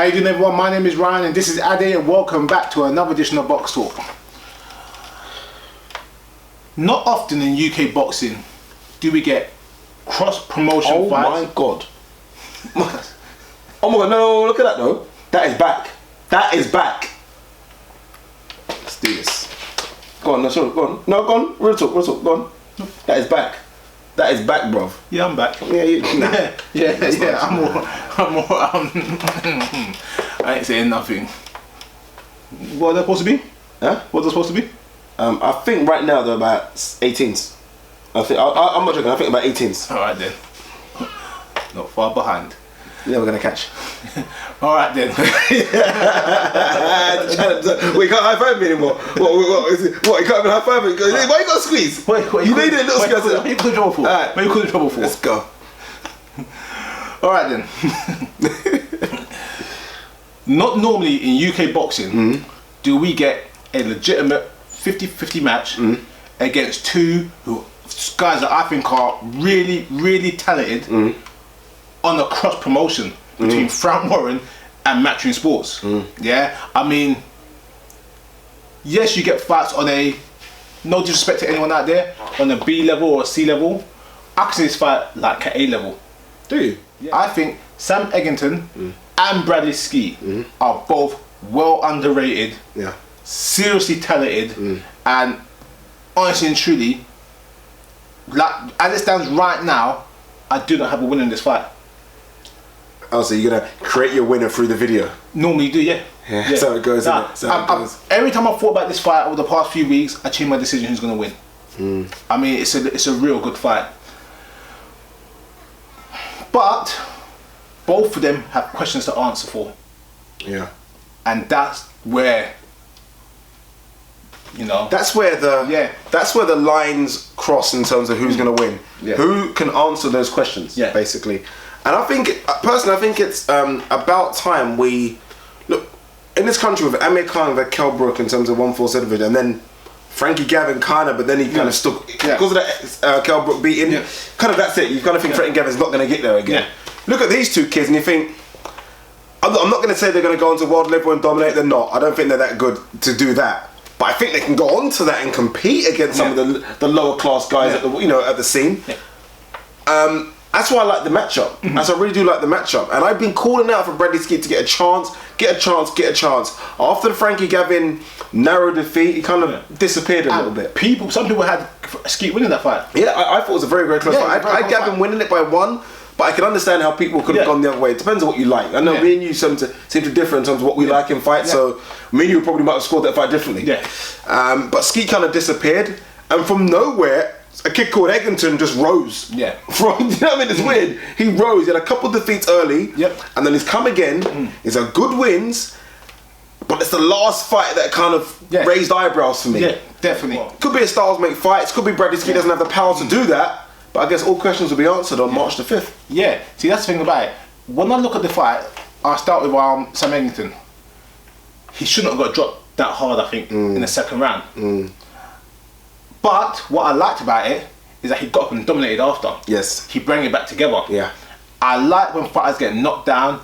How you doing, everyone? My name is Ryan and this is Ade, and welcome back to another edition of Box Talk. Not often in UK boxing do we get cross-promotion fights. Oh my god. Oh my god, no, look at that though. That is back. That is back. Let's do this. Go on, no, sorry, go on. No, go on. Real talk, go on. That is back. That is back, bruv. Yeah, I'm back. Yeah, yeah. I ain't saying nothing. What are they supposed to be? Huh? What are they supposed to be? I think right now they're about 18s. I'm not joking, I think about 18s. Alright then. Not far behind. Yeah, we're gonna catch. Alright then. We can't high five me anymore. What is it? What, you can't even high five me? Why you gotta squeeze? Wait, you need a little squeeze. What are you calling trouble for? Alright. What are you calling trouble for? Let's go. Alright then. Not normally in UK boxing do we get a legitimate 50-50 match against two guys that I think are really, really talented on a cross promotion between Frank Warren and Matchroom Sports. Yeah, I mean, yes, you get fights on a, no disrespect to anyone out there, on a B level or a C level. I can see this fight like at A level. Do you? Yeah. I think Sam Eggington and Bradley Skeete are both well underrated, seriously talented, and honestly and truly, like as it stands right now, I do not have a winner in this fight. Oh, so you're gonna create your winner through the video? Normally you do, yeah. That's how it goes, isn't it? So it goes. Every time I thought about this fight over the past few weeks, I changed my decision who's gonna win. I mean, it's a real good fight. But both of them have questions to answer for. Yeah. And that's where, you know, that's where the lines cross in terms of who's going to win. Who can answer those questions, basically. And I think, personally, I think it's about time we look in this country with Amir Khan, with Kell Brook in terms of 147, and then Frankie Gavin kind of, but then he kind of stuck because of that Kell Brook beating. Kind of that's it. You kind of think Frankie Gavin's not going to get there again. Look at these two kids, and you think, I'm not going to say they're going to go onto world level and dominate. They're not. I don't think they're that good to do that. But I think they can go on to that and compete against some of the lower class guys at the at the scene. That's why I like the matchup. I really do like the matchup. And I've been calling out for Bradley Skeete to get a chance. After the Frankie Gavin narrow defeat, he kind of disappeared a little bit. Some people had Skeete winning that fight. Yeah, I thought it was a very, very close fight. I had Gavin winning it by 1. But I can understand how people could have gone the other way. It depends on what you like. I know me and you seem to differ in terms of what we like in fights. So me and you probably might have scored that fight differently. But Skeete kind of disappeared, and from nowhere, a kid called Eggington just rose. From, you know what I mean? It's weird. He rose. He had a couple of defeats early, and then he's come again. He's had good wins, but it's the last fight that kind of raised eyebrows for me. Yeah, definitely. Could be a styles make fights. Could be Bradley Skeete doesn't have the power to do that. But I guess all questions will be answered on March the 5th. Yeah, see, that's the thing about it. When I look at the fight, I start with Sam Eggington. He shouldn't have got dropped that hard, I think, in the second round. But what I liked about it is that he got up and dominated after. Yes. He bring it back together. Yeah. I like when fighters get knocked down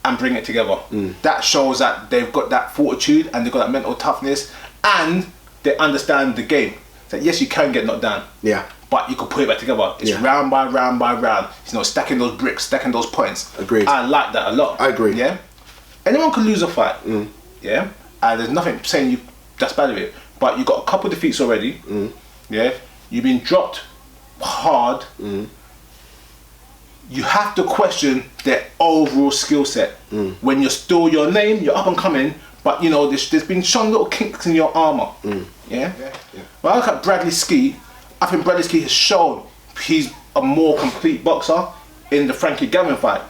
and bring it together. That shows that they've got that fortitude and they've got that mental toughness and they understand the game. That yes, you can get knocked down. Yeah. But you could put it back together. It's round by round by round. You know, stacking those bricks, stacking those points. Agreed. I like that a lot. I agree. Yeah. Anyone can lose a fight. Yeah. And there's nothing saying that's bad of it. But you got a couple of defeats already. Yeah. You've been dropped hard. You have to question their overall skill set. When you're still your name, you're up and coming. But you know, there's been some little kinks in your armour. Yeah. When I look at Bradley Skeete, I think Bradley Skeete has shown he's a more complete boxer in the Frankie Gavin fight.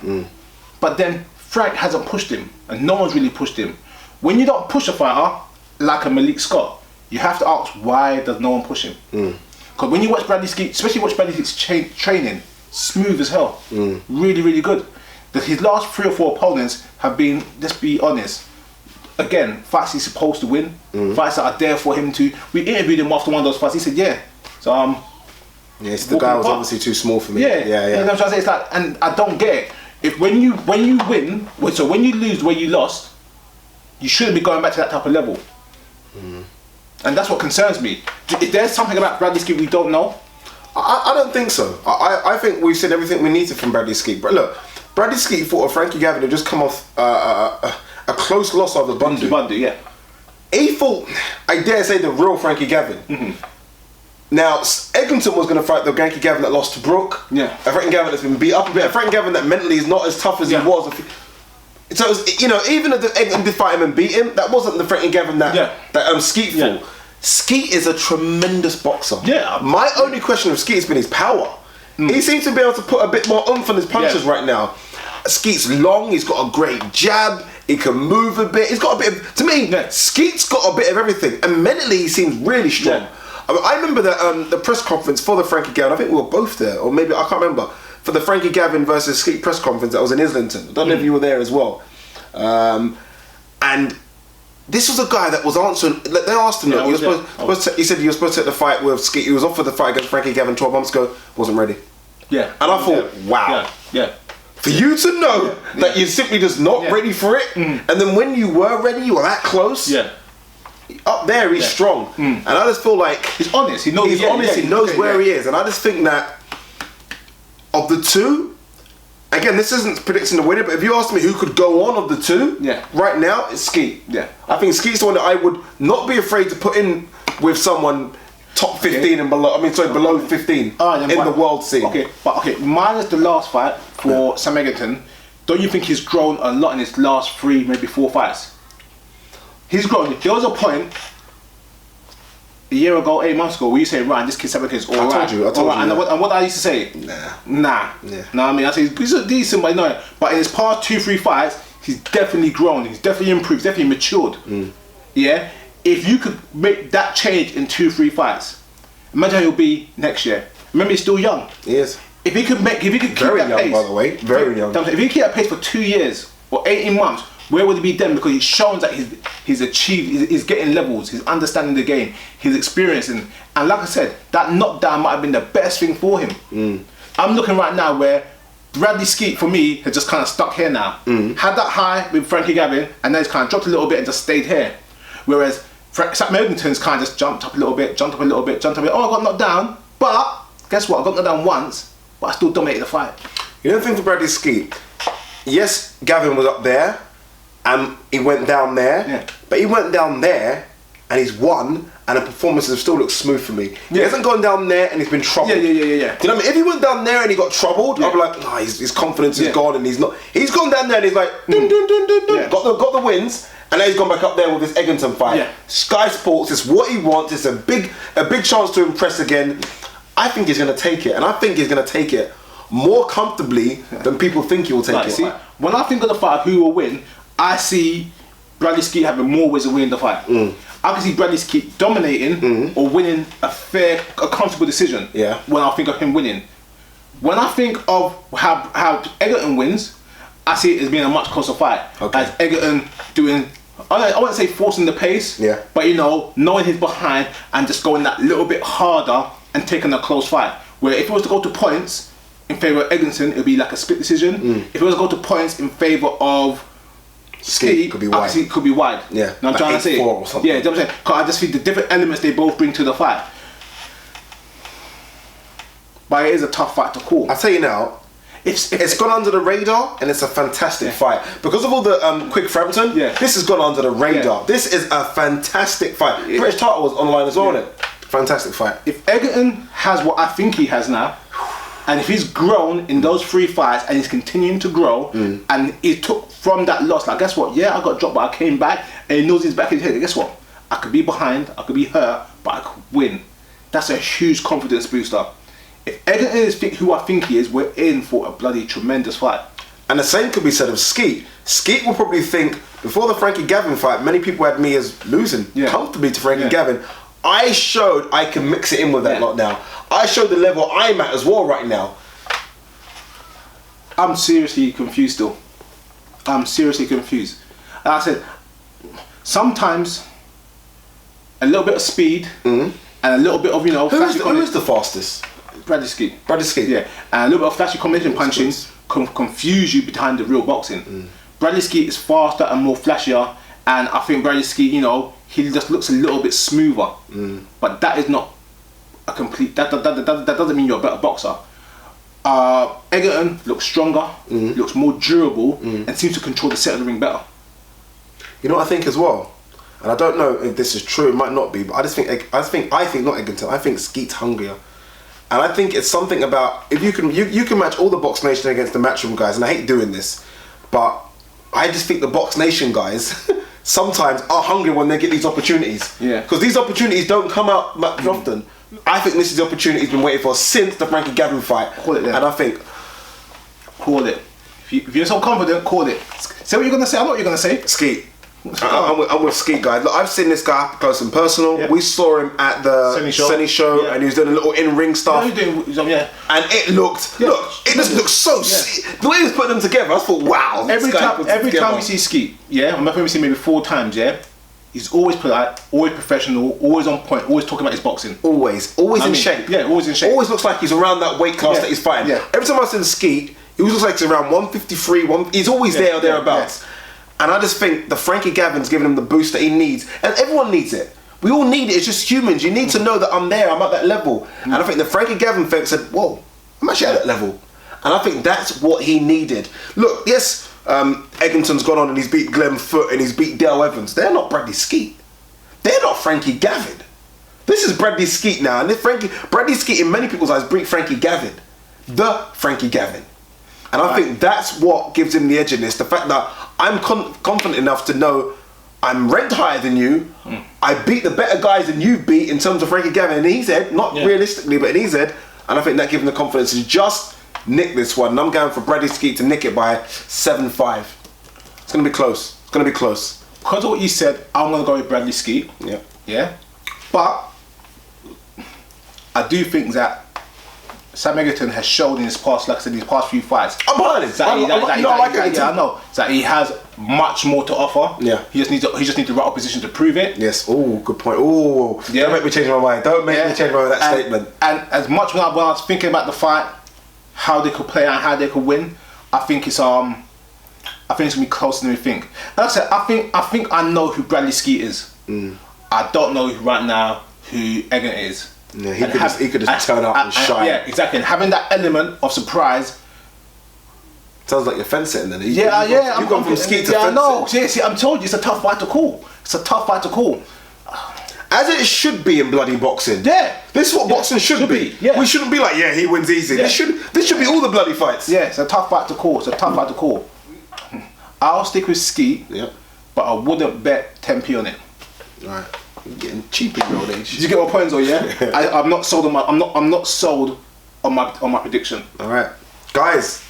But then Frank hasn't pushed him, and no one's really pushed him. When you don't push a fighter, like a Malik Scott, you have to ask, why does no one push him? Because when you watch Bradley Skeete, especially watch Bradley Skeete's training, smooth as hell. Really, really good. His last 3 or 4 opponents have been, let's be honest, again, fights he's supposed to win, fights that are there for him to. We interviewed him after one of those fights. He said, "Yeah." So yeah, the guy was obviously too small for me. Yeah. You know what I'm trying to say? It's like, and I don't get it. if when you win, so when you lose the way you lost, you shouldn't be going back to that type of level. And that's what concerns me. If there's something about Bradley Skeete we don't know, I don't think so. I think we've said everything we needed from Bradley Skeete. But look, Bradley Skeete thought of Frankie Gavin had just come off a close loss of the Bundu. Yeah. He thought, I dare say, the real Frankie Gavin. Now, Eggington was going to fight the Frankie Gavin that lost to Brooke. Yeah. A Frankie Gavin that's been beat up a bit. A Frankie Gavin that mentally is not as tough as he was. So it was, even if Eggington did fight him and beat him, that wasn't the Frankie Gavin that Skeete fought. Skeete is a tremendous boxer. Yeah. My only question with Skeete has been his power. He seems to be able to put a bit more oomph on his punches right now. Skeete's long, he's got a great jab, he can move a bit, he's got a bit of, to me, Skeete's got a bit of everything, and mentally he seems really strong. I remember that the press conference for the Frankie Gavin, I think we were both there, or maybe, I can't remember, for the Frankie Gavin versus Skeete press conference that was in Islington. I don't know if you were there as well. And this was a guy that was answering, they asked him, he said you were supposed to take the fight with Skeete, he was offered the fight against Frankie Gavin 12 months ago, wasn't ready. Yeah. And I thought, wow. Yeah. For you to know that you're simply just not ready for it, and then when you were ready, you were that close. Yeah. Up there, he's strong, and I just feel like he's honest. He knows. He's honest. He knows where he is, and I just think that of the two, again, this isn't predicting the winner, but if you ask me who could go on of the two, right now, it's Skeete. Yeah. I think Skeete's the one that I would not be afraid to put in with someone top 15 and below. I mean, sorry, below 15 in the world scene. Okay, minus the last fight for Sam Eggington. Don't you think he's grown a lot in his last 3, maybe 4 fights? He's grown. There was a point a year ago, 8 months ago, where you say, Ryan, this kid Sam Eggington's all right. I told you. And what I used to say, nah. Yeah. Nah, I mean, I say he's a decent, but no. But in his past 2-3 fights, he's definitely grown. He's definitely improved. He's definitely matured. Yeah. If you could make that change in 2-3 fights, imagine how he'll be next year. Remember, he's still young. He is. If he could keep very that young, pace, by the way, very young. If he could keep that pace for 2 years or 18 months, where would he be then? Because he's shown that he's achieved, he's getting levels, he's understanding the game, he's experiencing, and like I said, that knockdown might have been the best thing for him. I'm looking right now where Bradley Skeete, for me, has just kind of stuck here now. Had that high with Frankie Gavin, and then he's kind of dropped a little bit and just stayed here. Whereas Sam Eggington's kind of just jumped up a little bit. Oh, I got knocked down, but guess what? I got knocked down once, but I still dominated the fight. You don't think for Bradley Skeete, yes, Gavin was up there, and he went down there, but he went down there, and he's won, and the performances still look smooth for me. He hasn't gone down there and he's been troubled. Yeah. Do you know what I mean? If he went down there and he got troubled, I'd be like, nah, his confidence is gone, and he's not. He's gone down there and he's like, dun, dun, dun, dun, dun, got the wins. And now he's gone back up there with this Eggington fight. Sky Sports, it's what he wants. It's a big chance to impress again. I think he's going to take it, and I think he's going to take it more comfortably than people think he will take it. See, when I think of the fight, who will win, I see Bradley Skeete having more ways of winning the fight. I can see Bradley Skeete dominating or winning a comfortable decision. When I think of him winning. When I think of how Eggington wins, I see it as being a much closer fight. As Eggington doing, I wouldn't say forcing the pace, but knowing he's behind and just going that little bit harder and taking a close fight. Where if it was to go to points in favour of Eggington, it would be like a split decision. If it was to go to points in favour of Skeete, could be wide. It could be wide. Yeah, I'm trying to say. Or something. Yeah, you know what I'm saying? Because I just think the different elements they both bring to the fight. But it is a tough fight to call. I'll tell you now, it's gone under the radar, and it's a fantastic fight. Because of all the quick Frampton, this has gone under the radar. This is a fantastic fight. British title was online as well, wasn't it? Fantastic fight. If Eggington has what I think he has now, and if he's grown in those 3 fights and he's continuing to grow, and he took from that loss, like, guess what? Yeah, I got dropped, but I came back, and he knows he's back in his head. Guess what? I could be behind, I could be hurt, but I could win. That's a huge confidence booster. If Eggington is who I think he is, we're in for a bloody tremendous fight. And the same could be said of Skeete. Skeete will probably think, before the Frankie Gavin fight, many people had me as losing comfortably to Frankie Gavin. I showed I can mix it in with that lot now. I showed the level I'm at as well right now. I'm seriously confused still. I'm seriously confused. And I said, sometimes a little bit of speed and a little bit of, Who is the fastest? Bradley Skeete. Bradley Skeete. Yeah. And a little bit of flashy combination punching confuse you behind the real boxing. Bradley Skeete is faster and more flashier, and I think Bradley Skeete, you know, he just looks a little bit smoother. But that is not a complete. That doesn't mean you're a better boxer. Eggington looks stronger, looks more durable, and seems to control the set of the ring better. You know what I think as well, and I don't know if this is true. It might not be, but I think not Eggington. I think Skeete's hungrier, and I think it's something about if you can match all the Box Nation against the Matchroom guys, and I hate doing this, but I just think the Box Nation guys sometimes are hungry when they get these opportunities. Yeah. Because these opportunities don't come out much often. I think this is the opportunity he's been waiting for since the Frankie Gavin fight. Call it then. And I think... Call it. If you're so confident, call it. Say what you're going to say. I know what you're going to say. Skeete. I'm with Skeete, guys. Look, I've seen this guy up close and personal. Yeah. We saw him at the Senny show, and he was doing a little in-ring stuff. Yeah. And it looked... Yeah. Look, it just looked so... The way he was putting them together, I thought, wow. Every time you see Skeete, I've maybe seen maybe 4 times, he's always polite, always professional, always on point, always talking about his boxing. Always in shape. Yeah, always in shape. Always looks like he's around that weight class that he's fighting. Yeah. Every time I see Skeete, he always looks like he's around 153, he's always there or thereabouts. Yeah. And I just think the Frankie Gavin's giving him the boost that he needs. And everyone needs it. We all need it, it's just humans. You need to know that I'm there, I'm at that level. And I think the Frankie Gavin thing said, whoa, I'm actually at that level. And I think that's what he needed. Look, yes, Eggington's gone on and he's beat Glenn Foote and he's beat Dale Evans. They're not Bradley Skeete. They're not Frankie Gavin. This is Bradley Skeete now. And Bradley Skeete, in many people's eyes, beat Frankie Gavin. The Frankie Gavin. And I think that's what gives him the edge in this. The fact that I'm confident enough to know I'm ranked higher than you. I beat the better guys than you beat in terms of Frankie Gavin. And he said, not realistically, but he said, and I think that gives him the confidence to just nick this one. And I'm going for Bradley Skeete to nick it by 7-5. It's going to be close. It's going to be close. Because of what you said, I'm going to go with Bradley Skeete. Yeah. Yeah. But I do think that Sam Eggington has shown in his past, like I said, these past few fights. I'm behind him. I know that he has much more to offer. Yeah. He just needs the right opposition to prove it. Yes. Oh, good point. Oh, yeah. Don't make me change my mind. Don't make me change my mind with that statement. And as much when I was thinking about the fight, how they could play out, how they could win, I think it's gonna be closer than we think. Like I said, I think I know who Bradley Skeete is. I don't know right now who Eggington is. Yeah, he could just turn up and shine. Yeah, exactly. And having that element of surprise. Sounds like you're fence sitting then. You've gone from Skeete to fence. I know. See, I'm told you, it's a tough fight to call. It's a tough fight to call. As it should be in bloody boxing. Yeah. This is what boxing should be. Yeah. We shouldn't be like, he wins easy. Yeah. This should be all the bloody fights. Yeah, it's a tough fight to call. I'll stick with Skeete, but I wouldn't bet 10p on it. Right. You're getting cheap in your old age. Did you get my points though? Yeah. I'm not sold on my. I'm not sold on my prediction. All right, guys.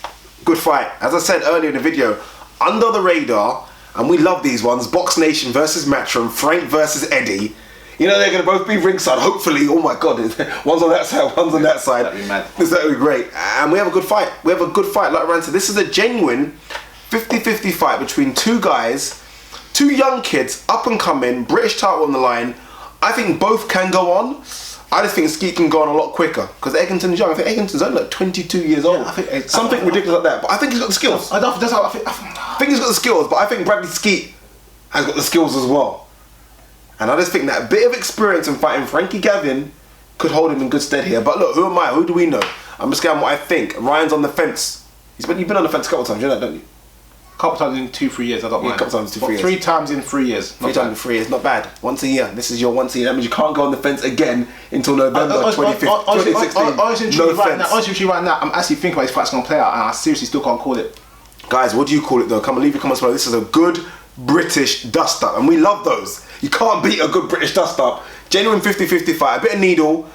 Good fight. As I said earlier in the video, under the radar, and we love these ones. Box Nation versus Matchroom, Frank versus Eddie. You know they're going to both be ringside. Hopefully, oh my God, one's on that side, one's on that side. That'd be mad. That would be great. And we have a good fight. Like Ryan said, this is a genuine 50-50 fight between two guys. 2 young kids, up and coming, British title on the line. I think both can go on. I just think Skeete can go on a lot quicker because Eggington's young. I think Eggington's only like 22 years old. I think something ridiculous like that. But I think he's got the skills. I think he's got the skills, but I think Bradley Skeete has got the skills as well. And I just think that a bit of experience in fighting Frankie Gavin could hold him in good stead here. But look, who am I? Who do we know? I'm just going what I think. Ryan's on the fence. You've been on the fence a couple of times, you know that, don't you? Couple times in 2-3 years, I don't mind. Couple times in 2-3 years. 3 times in 3 years. 3 times in 3 years, not bad. Once a year. This is your once a year. That means you can't go on the fence again until November 2016. Honestly, right now, I'm actually thinking about this fight's going to play out, and I seriously still can't call it. Guys, what do you call it though? Come on, leave your comments below. This is a good British dust up, and we love those. You can't beat a good British dust up. Genuine 50-50 fight. A bit of needle.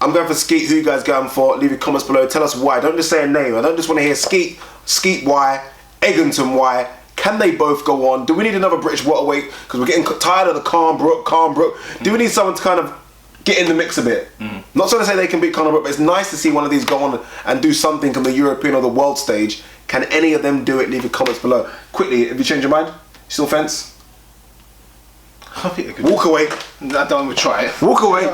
I'm going for Skeete. Who you guys going for? Leave your comments below. Tell us why. Don't just say a name. I don't just want to hear Skeete why, Eggington why. Can they both go on? Do we need another British welterweight? Because we're getting tired of the Calm Brook. Do we need someone to kind of get in the mix a bit? Not trying to say they can beat Conor Brook, but it's nice to see one of these go on and do something on the European or the world stage. Can any of them do it? Leave your comments below. Quickly, if you change your mind, still fence? I think they could. Walk away. I don't want to try it. Walk away.